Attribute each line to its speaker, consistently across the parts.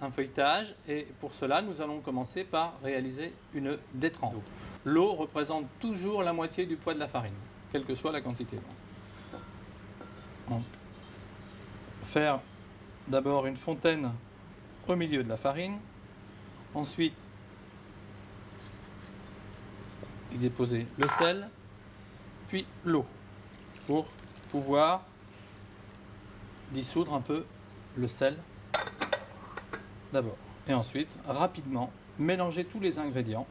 Speaker 1: un feuilletage et pour cela nous allons commencer par réaliser une détrempe. L'eau représente toujours la moitié du poids de la farine, quelle que soit la quantité. Donc, faire d'abord une fontaine au milieu de la farine, ensuite y déposer le sel, puis l'eau pour pouvoir dissoudre un peu le sel d'abord. Et ensuite, rapidement, mélanger tous les ingrédients.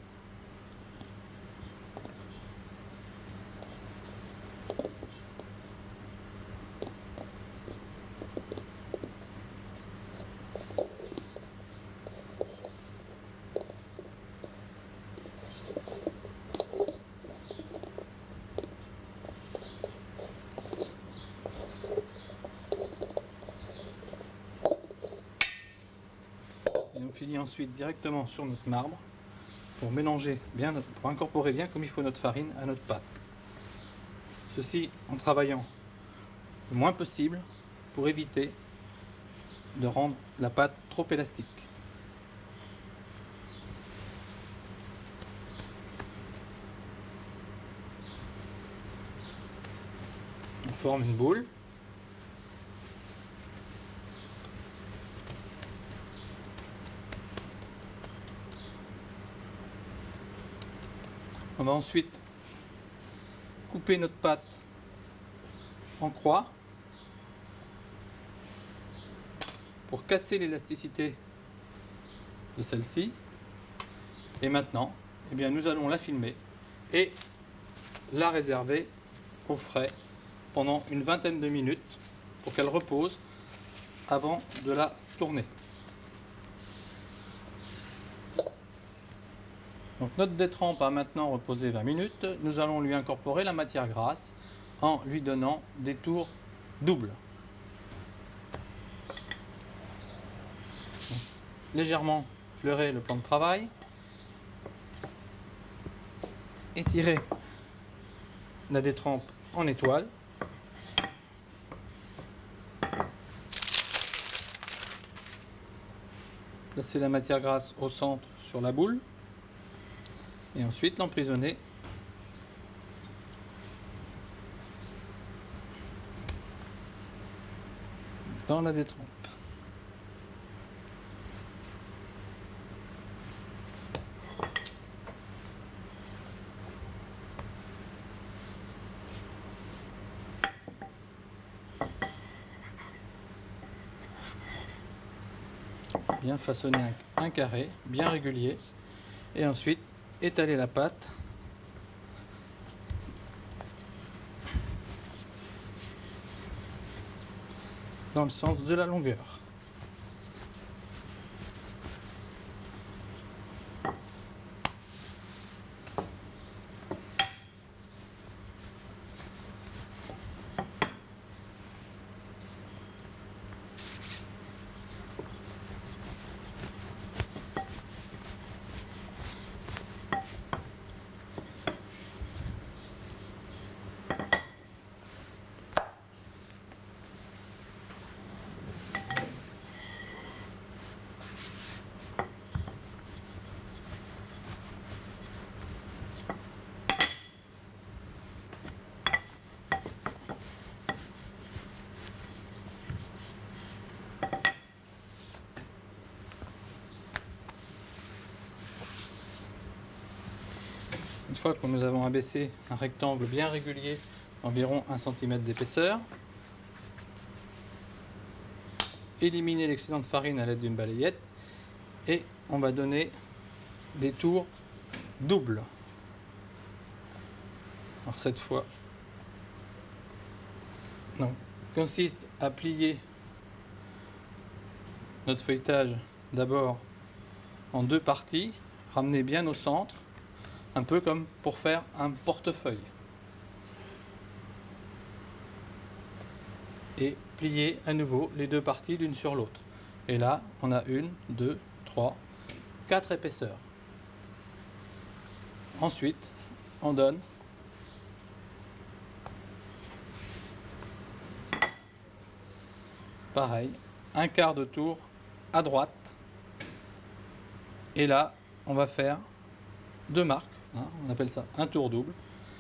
Speaker 1: Et on finit ensuite directement sur notre marbre pour mélanger bien, pour incorporer bien comme il faut notre farine à notre pâte. Ceci en travaillant le moins possible pour éviter de rendre la pâte trop élastique. On forme une boule. On va ensuite couper notre pâte en croix pour casser l'élasticité de celle-ci. Et maintenant, eh bien, nous allons la filmer et la réserver au frais pendant une vingtaine de minutes pour qu'elle repose avant de la tourner. Donc notre détrempe a maintenant reposé 20 minutes. Nous allons lui incorporer la matière grasse en lui donnant des tours doubles. Donc, légèrement fleurer le plan de travail. Étirer la détrempe en étoile. Placer la matière grasse au centre sur la boule. Et ensuite l'emprisonner dans la détrempe. Bien façonner un carré bien régulier et ensuite étaler la pâte dans le sens de la longueur. Une fois que nous avons abaissé un rectangle bien régulier d'environ 1 cm d'épaisseur, éliminer l'excédent de farine à l'aide d'une balayette et on va donner des tours doubles. Alors cette fois, consiste à plier notre feuilletage d'abord en deux parties, ramener bien au centre, un peu comme pour faire un portefeuille. Et plier à nouveau les deux parties l'une sur l'autre. Et là, on a 1, 2, 3, 4 épaisseurs. Ensuite, on donne pareil, un quart de tour à droite Et là, on va faire 2 marques, hein, on appelle ça un tour double.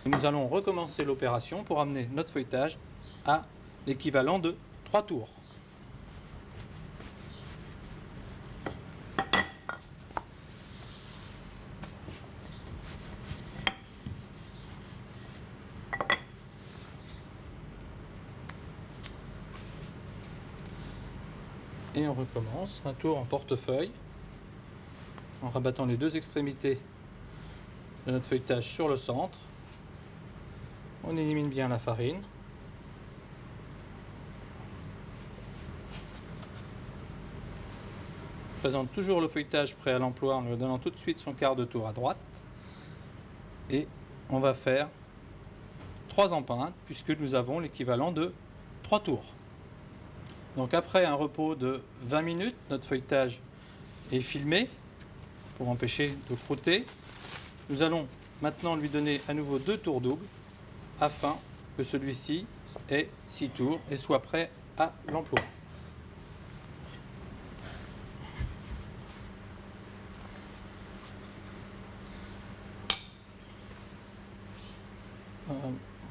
Speaker 1: Et nous allons recommencer l'opération pour amener notre feuilletage à l'équivalent de 3 tours. Et on recommence un tour en portefeuille en rabattant les 2 extrémités de notre feuilletage sur le centre. On élimine bien la farine. On présente toujours le feuilletage prêt à l'emploi en lui donnant tout de suite son quart de tour à droite. Et on va faire 3 empreintes puisque nous avons l'équivalent de 3 tours. Donc après un repos de 20 minutes, notre feuilletage est filmé pour empêcher de croûter. Nous allons maintenant lui donner à nouveau 2 tours doubles afin que celui-ci ait 6 tours et soit prêt à l'emploi. On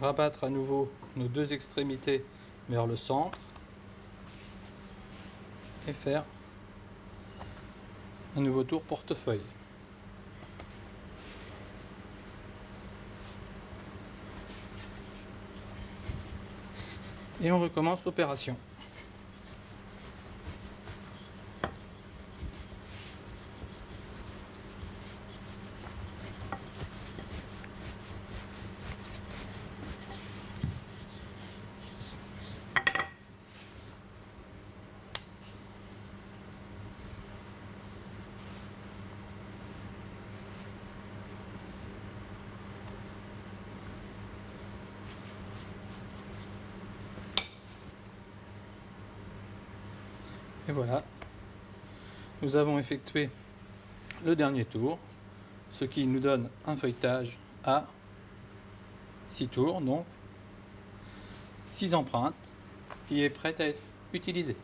Speaker 1: va rabattre à nouveau nos 2 extrémités vers le centre et faire un nouveau tour portefeuille. Et on recommence l'opération. Et voilà, nous avons effectué le dernier tour, ce qui nous donne un feuilletage à 6 tours, donc 6 empreintes, qui est prête à être utilisée.